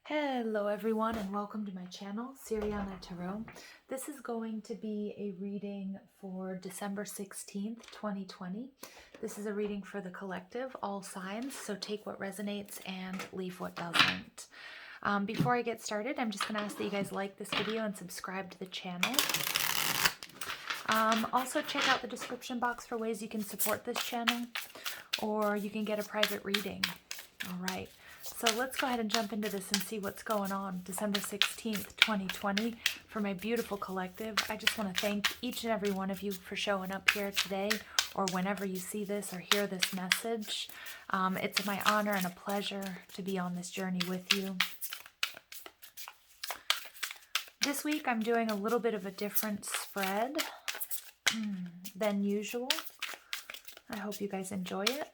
Hello everyone and welcome to my channel, Siriana Tarot. This is going to be a reading for December 16th, 2020. This is a reading for the collective, all signs, so take what resonates and leave what doesn't. Before I get started, I'm just going to ask that you guys like this video and subscribe to the channel. Also check out the description box for ways you can support this channel, or you can get a private reading. All right. So let's go ahead and jump into this and see what's going on. December 16th, 2020, for my beautiful collective. I just want to thank each and every one of you for showing up here today, or whenever you see this or hear this message. It's my honor and a pleasure to be on this journey with you. This week I'm doing a little bit of a different spread than usual. I hope you guys enjoy it.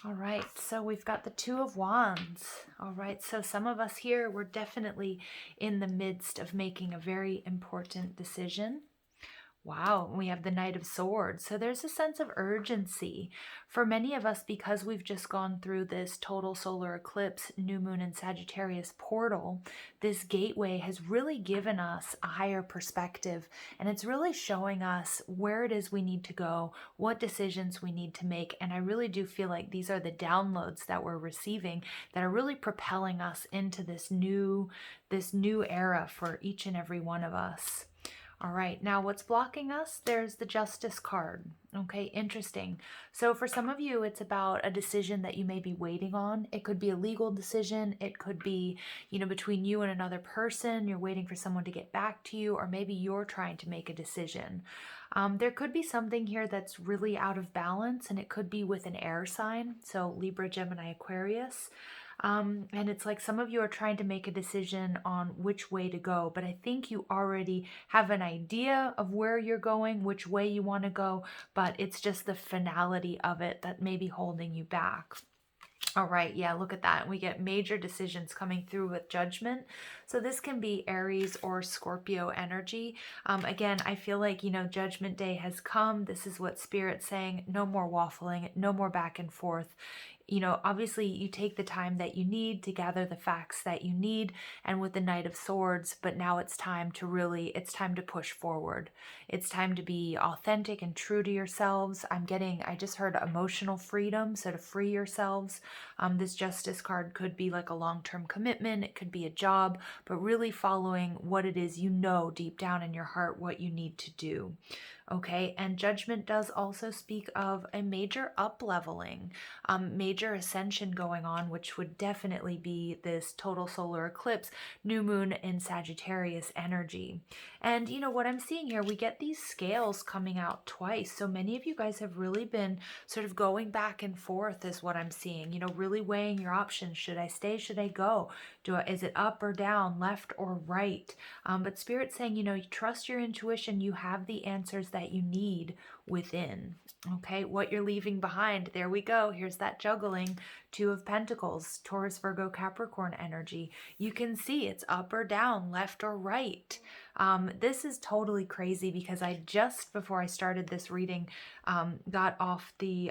All right, so we've got the Two of Wands. All right, so some of us here, we're definitely in the midst of making a very important decision. Wow, we have the Knight of Swords. So there's a sense of urgency for many of us because we've just gone through this total solar eclipse, new moon and Sagittarius portal. This gateway has really given us a higher perspective, and it's really showing us where it is we need to go, what decisions we need to make. And I really do feel like these are the downloads that we're receiving that are really propelling us into this new era for each and every one of us. All right, now what's blocking us? There's the Justice card. Okay, interesting. So for some of you, it's about a decision that you may be waiting on. It could be a legal decision. It could be, between you and another person. You're waiting for someone to get back to you, or maybe you're trying to make a decision. There could be something here that's really out of balance, and it could be with an air sign. So Libra, Gemini, Aquarius. And it's like some of you are trying to make a decision on which way to go, but I think you already have an idea of where you're going, which way you want to go, but it's just the finality of it that may be holding you back. All right, yeah, look at that. We get major decisions coming through with Judgment. So this can be Aries or Scorpio energy. Again, I feel like, Judgment Day has come. This is what Spirit's saying. No more waffling, no more back and forth. Obviously you take the time that you need to gather the facts that you need, and with the Knight of Swords, but now it's time to push forward. It's time to be authentic and true to yourselves. I just heard emotional freedom, so to free yourselves. This Justice card could be like a long-term commitment. It could be a job, but really following what it is deep down in your heart what you need to do. Okay, and Judgment does also speak of a major up-leveling, major ascension going on, which would definitely be this total solar eclipse, new moon in Sagittarius energy. And what I'm seeing here, we get these scales coming out twice. So many of you guys have really been sort of going back and forth is what I'm seeing, really weighing your options. Should I stay? Should I go? Is it up or down, left or right? But Spirit's saying, you trust your intuition. You have the answers that you need within. Okay, what you're leaving behind. There we go. Here's that juggling. Two of Pentacles, Taurus, Virgo, Capricorn energy. You can see it's up or down, left or right. This is totally crazy because I just, before I started this reading, got off the...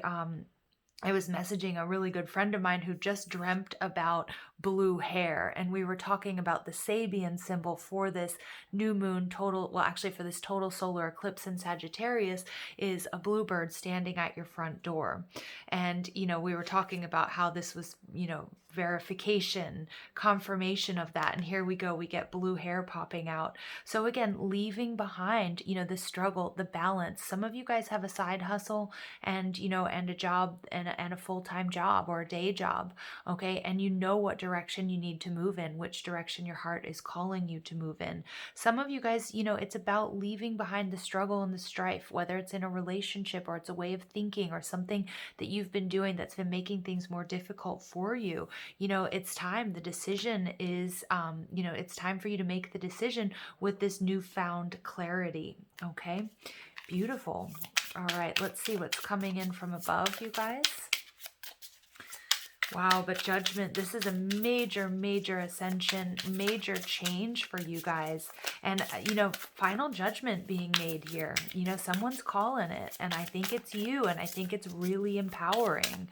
I was messaging a really good friend of mine who just dreamt about blue hair, and we were talking about the Sabian symbol for this new moon for this total solar eclipse in Sagittarius is a bluebird standing at your front door. And, we were talking about how this was, verification, confirmation of that. And here we go, we get blue hair popping out. So again, leaving behind, the struggle, the balance. Some of you guys have a side hustle and, and a job and a full-time job or a day job. Okay. And what direction you need to move in, which direction your heart is calling you to move in. Some of you guys, it's about leaving behind the struggle and the strife, whether it's in a relationship or it's a way of thinking or something that you've been doing that's been making things more difficult for you. It's time. The decision is, it's time for you to make the decision with this newfound clarity. Okay. Beautiful. All right. Let's see what's coming in from above, you guys. Wow, but Judgment, this is a major, major ascension, major change for you guys. And, final judgment being made here. Someone's calling it, and I think it's you, and I think it's really empowering.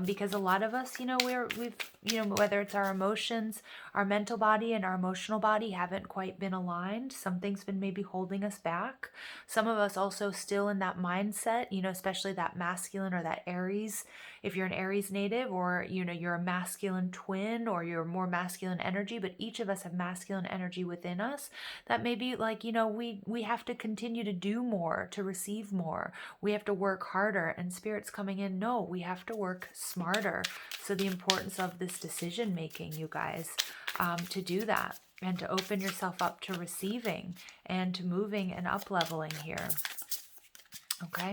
Because a lot of us, whether it's our emotions, our mental body and our emotional body haven't quite been aligned. Something's been maybe holding us back. Some of us also still in that mindset, especially that masculine or that Aries. If you're an Aries native, or, you're a masculine twin, or you're more masculine energy, but each of us have masculine energy within us, that maybe like, we have to continue to do more to receive more. We have to work harder, and Spirit's coming in. No, we have to work smarter. So the importance of this decision making, you guys, to do that and to open yourself up to receiving and to moving and up leveling here. Okay.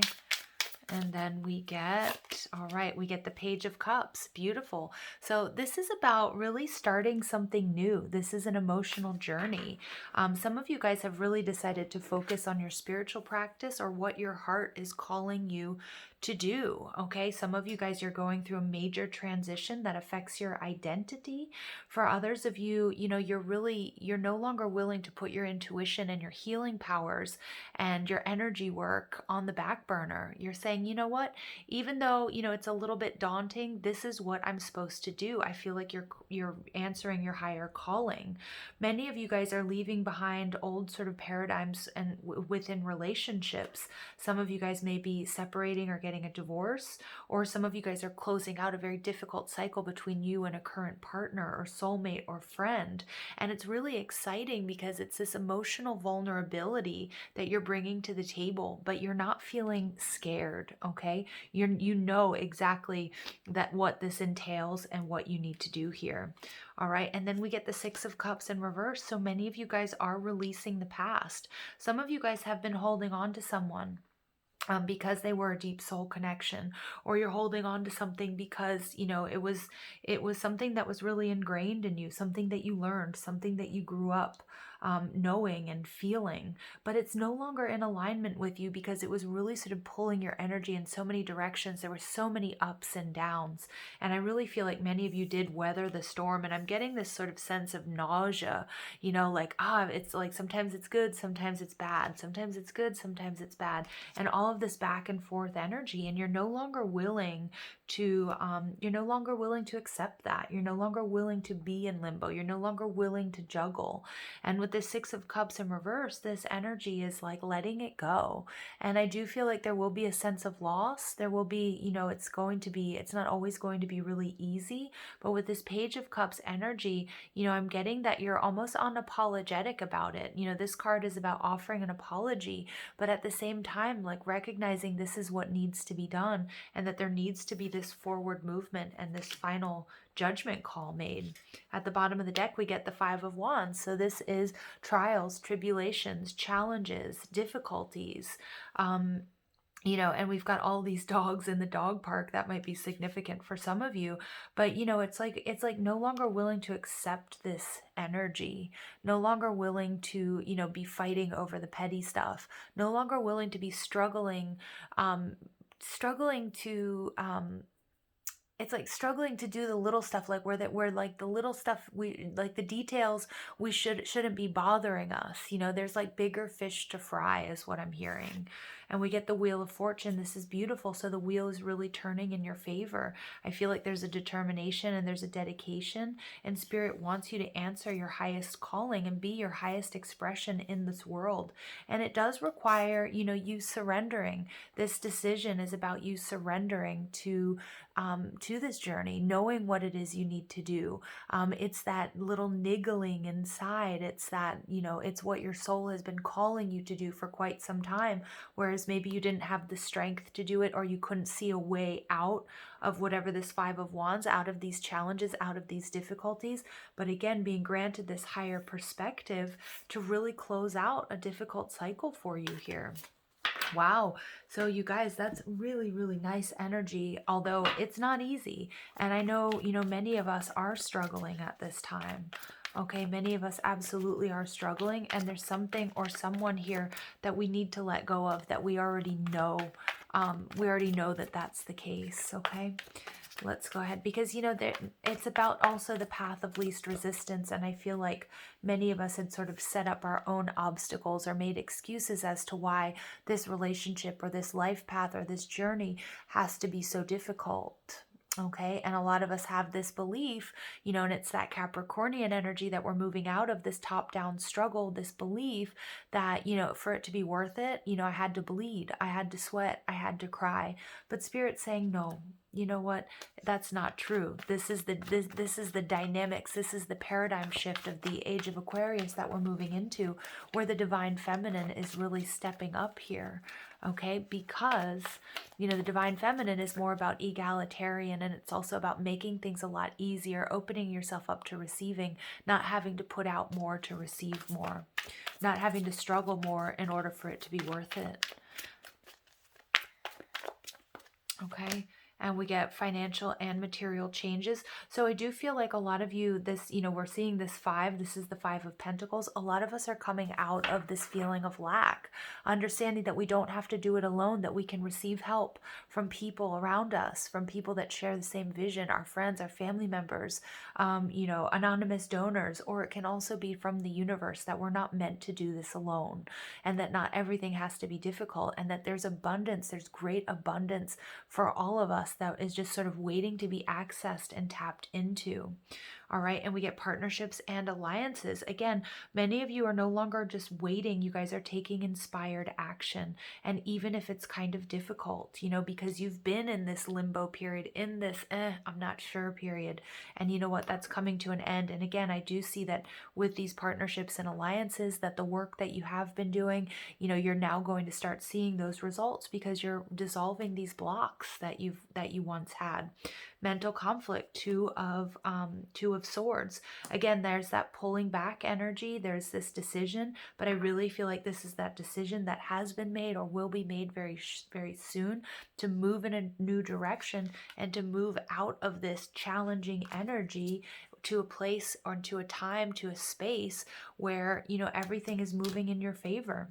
And then we get, all right, we get the Page of Cups. Beautiful. So this is about really starting something new. This is an emotional journey. Some of you guys have really decided to focus on your spiritual practice or what your heart is calling you to do. Okay. Some of you guys are going through a major transition that affects your identity. For others of you, you're no longer willing to put your intuition and your healing powers and your energy work on the back burner. You're saying, you know what, even though, it's a little bit daunting, this is what I'm supposed to do. I feel like you're answering your higher calling. Many of you guys are leaving behind old sort of paradigms and within relationships. Some of you guys may be separating or getting a divorce, or some of you guys are closing out a very difficult cycle between you and a current partner or soulmate or friend. And it's really exciting because it's this emotional vulnerability that you're bringing to the table, but you're not feeling scared. Okay. You know exactly that what this entails and what you need to do here. All right. And then we get the Six of Cups in reverse. So many of you guys are releasing the past. Some of you guys have been holding on to someone because they were a deep soul connection, or you're holding on to something because it was something that was really ingrained in you, something that you learned, something that you grew up knowing and feeling, but it's no longer in alignment with you because it was really sort of pulling your energy in so many directions. There were so many ups and downs, and I really feel like many of you did weather the storm, and I'm getting this sort of sense of nausea, it's like sometimes it's good, sometimes it's bad, sometimes it's good, sometimes it's bad, and all of this back and forth energy, and you're no longer willing to accept that. You're no longer willing to be in limbo. You're no longer willing to juggle. And with the Six of Cups in reverse, this energy is like letting it go. And I do feel like there will be a sense of loss. There will be, it's not always going to be really easy, but with this Page of Cups energy, I'm getting that you're almost unapologetic about it. This card is about offering an apology, but at the same time, like recognizing this is what needs to be done, and that there needs to be this forward movement and this final judgment call made. At the bottom of the deck, we get the Five of Wands. So this is trials, tribulations, challenges, difficulties. And we've got all these dogs in the dog park. That might be significant for some of you, but it's like no longer willing to accept this energy, no longer willing to, be fighting over the petty stuff, no longer willing to be struggling to it's like struggling to do the little stuff, like where like the little stuff, we like the details we shouldn't be bothering us. There's like bigger fish to fry is what I'm hearing. And we get the Wheel of Fortune. This is beautiful. So the wheel is really turning in your favor. I feel like there's a determination and there's a dedication, and Spirit wants you to answer your highest calling and be your highest expression in this world. And it does require, you surrendering. This decision is about you surrendering to this journey, knowing what it is you need to do. It's that little niggling inside. It's that, it's what your soul has been calling you to do for quite some time, whereas maybe you didn't have the strength to do it, or you couldn't see a way out of whatever this Five of Wands, out of these challenges, out of these difficulties. But again, being granted this higher perspective to really close out a difficult cycle for you here. Wow. So you guys, that's really, really nice energy, although it's not easy. And I know, many of us are struggling at this time. Okay, many of us absolutely are struggling, and there's something or someone here that we need to let go of that we already know. We already know that that's the case, okay? Let's go ahead, because it's about also the path of least resistance, and I feel like many of us had sort of set up our own obstacles or made excuses as to why this relationship or this life path or this journey has to be so difficult. Okay, and a lot of us have this belief, and it's that Capricornian energy that we're moving out of, this top-down struggle, this belief that, for it to be worth it, I had to bleed, I had to sweat, I had to cry. But Spirit's saying, no, you know what? That's not true. This is the dynamics. This is the paradigm shift of the age of Aquarius that we're moving into, where the divine feminine is really stepping up here. Okay, because the divine feminine is more about egalitarian, and it's also about making things a lot easier, opening yourself up to receiving, not having to put out more to receive more, not having to struggle more in order for it to be worth it. Okay. And we get financial and material changes. So I do feel like a lot of you, we're seeing this 5, this is the 5 of Pentacles. A lot of us are coming out of this feeling of lack, understanding that we don't have to do it alone, that we can receive help from people around us, from people that share the same vision, our friends, our family members, anonymous donors, or it can also be from the universe, that we're not meant to do this alone, and that not everything has to be difficult, and that there's abundance, there's great abundance for all of us that is just sort of waiting to be accessed and tapped into. All right. And we get partnerships and alliances. Again, many of you are no longer just waiting. You guys are taking inspired action. And even if it's kind of difficult, because you've been in this limbo period, in this, I'm not sure period. And you know what? That's coming to an end. And again, I do see that with these partnerships and alliances, that the work that you have been doing, you're now going to start seeing those results, because you're dissolving these blocks that you once had. Mental conflict, 2 of Swords. Again, there's that pulling back energy. There's this decision, but I really feel like this is that decision that has been made or will be made very, very soon, to move in a new direction and to move out of this challenging energy to a place or to a time, to a space where, everything is moving in your favor.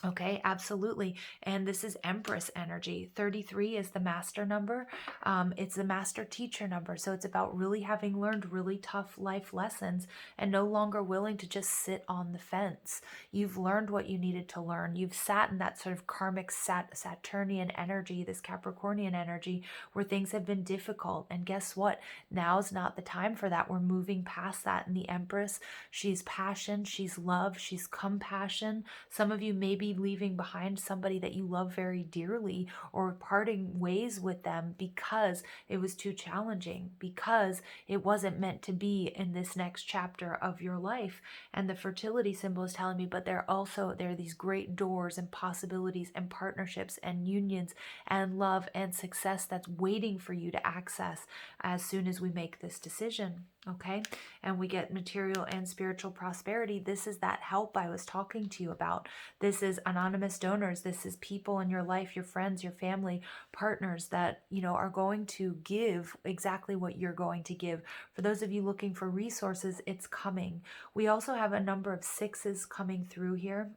Okay, absolutely. And this is Empress energy. 33 is the master number. It's the master teacher number. So it's about really having learned really tough life lessons and no longer willing to just sit on the fence. You've learned what you needed to learn. You've sat in that sort of karmic Saturnian energy, this Capricornian energy, where things have been difficult. And guess what? Now's not the time for that. We're moving past that. And the Empress, she's passion, she's love, she's compassion. Some of you may be leaving behind somebody that you love very dearly, or parting ways with them because it was too challenging, because it wasn't meant to be in this next chapter of your life. And the fertility symbol is telling me, but there are these great doors and possibilities and partnerships and unions and love and success that's waiting for you to access as soon as we make this decision. Okay. And we get material and spiritual prosperity. This is that help I was talking to you about. This is anonymous donors. This is people in your life, your friends, your family, partners that, are going to give exactly what you're going to give. For those of you looking for resources, it's coming. We also have a number of 6s coming through here.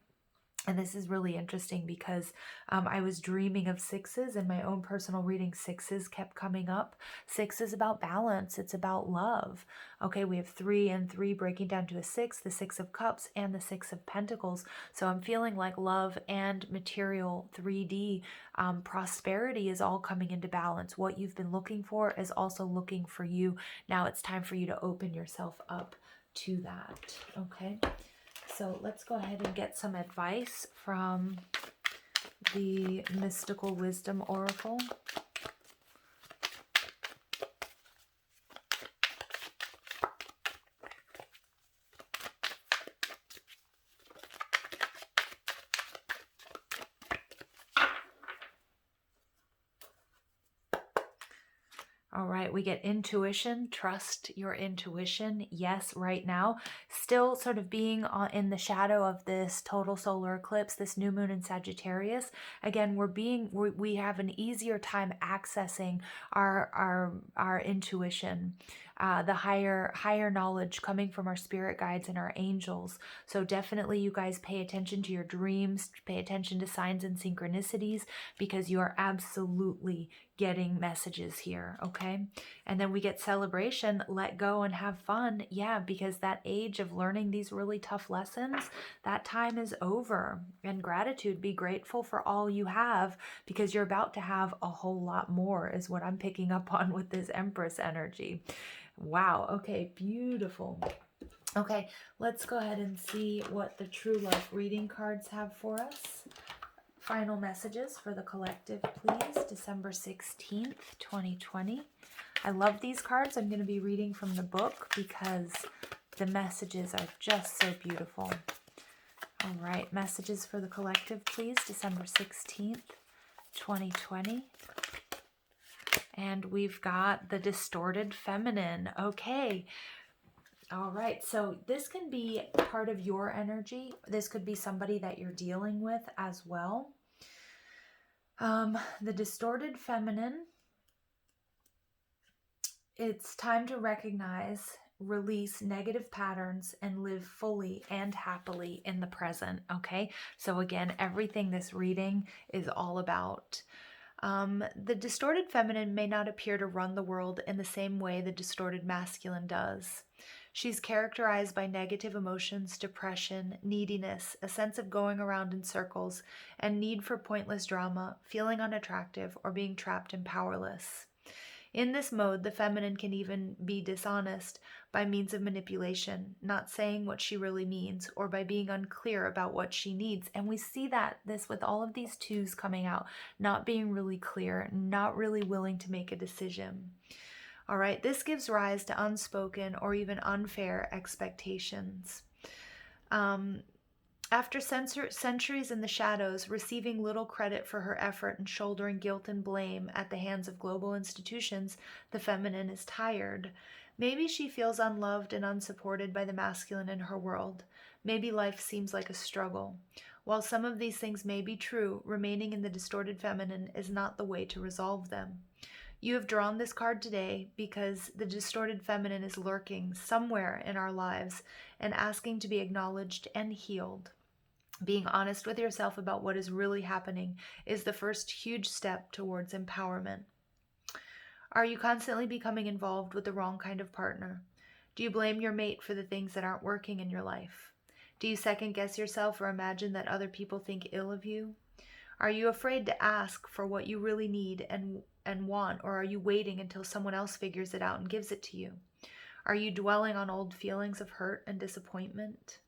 And this is really interesting because I was dreaming of 6s in my own personal reading. 6s kept coming up. 6 is about balance. It's about love. Okay, we have 3 and 3 breaking down to a 6, the 6 of Cups and the 6 of Pentacles. So I'm feeling like love and material 3D prosperity is all coming into balance. What you've been looking for is also looking for you. Now it's time for you to open yourself up to that. Okay. So let's go ahead and get some advice from the Mystical Wisdom Oracle. All right, we get intuition. Trust your intuition. Yes, right now, still sort of being in the shadow of this total solar eclipse, this new moon in Sagittarius. Again, we have an easier time accessing our intuition. the higher knowledge coming from our spirit guides and our angels. So definitely you guys pay attention to your dreams, pay attention to signs and synchronicities, because you are absolutely getting messages here, okay? And then we get celebration, let go and have fun. Yeah, because that age of learning these really tough lessons, that time is over. And gratitude, be grateful for all you have, because you're about to have a whole lot more, is what I'm picking up on with this Empress energy. Wow, okay, beautiful. Okay, let's go ahead and see what the True Love reading cards have for us. Final messages for the collective, please. December 16th, 2020. I love these cards. I'm going to be reading from the book because the messages are just so beautiful. All right, messages for the collective, please. December 16th, 2020. And we've got the Distorted Feminine. Okay. All right, so this can be part of your energy. This could be somebody that you're dealing with as well. The Distorted Feminine, it's time to recognize, release negative patterns, and live fully and happily in the present, okay? So again, everything this reading is all about. The Distorted Feminine may not appear to run the world in the same way the Distorted Masculine does. She's characterized by negative emotions, depression, neediness, a sense of going around in circles, and need for pointless drama, feeling unattractive, or being trapped and powerless. In this mode, the feminine can even be dishonest by means of manipulation, not saying what she really means, or by being unclear about what she needs. And we see this with all of these twos coming out, not being really clear, not really willing to make a decision. All right, this gives rise to unspoken or even unfair expectations. After centuries in the shadows, receiving little credit for her effort and shouldering guilt and blame at the hands of global institutions, the feminine is tired. Maybe she feels unloved and unsupported by the masculine in her world. Maybe life seems like a struggle. While some of these things may be true, remaining in the distorted feminine is not the way to resolve them. You have drawn this card today because the distorted feminine is lurking somewhere in our lives and asking to be acknowledged and healed. Being honest with yourself about what is really happening is the first huge step towards empowerment. Are you constantly becoming involved with the wrong kind of partner? Do you blame your mate for the things that aren't working in your life? Do you second guess yourself or imagine that other people think ill of you? Are you afraid to ask for what you really need and want, or are you waiting until someone else figures it out and gives it to you? Are you dwelling on old feelings of hurt and disappointment?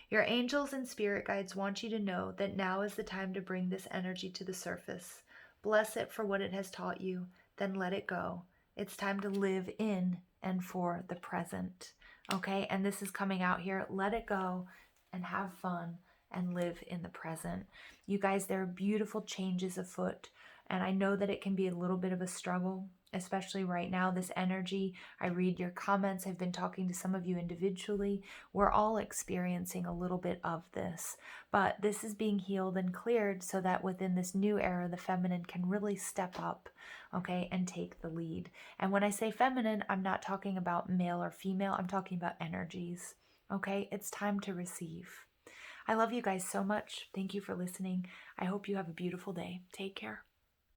Your angels and spirit guides want you to know that now is the time to bring this energy to the surface. Bless it for what it has taught you, then let it go. It's time to live in and for the present. Okay, and this is coming out here. Let it go and have fun and live in the present. You guys, there are beautiful changes afoot, and I know that it can be a little bit of a struggle, especially right now. This energy, I read your comments, I've been talking to some of you individually. We're all experiencing a little bit of this, but this is being healed and cleared so that within this new era, the feminine can really step up, okay, and take the lead. And when I say feminine, I'm not talking about male or female, I'm talking about energies, okay? It's time to receive. I love you guys so much. Thank you for listening. I hope you have a beautiful day. Take care.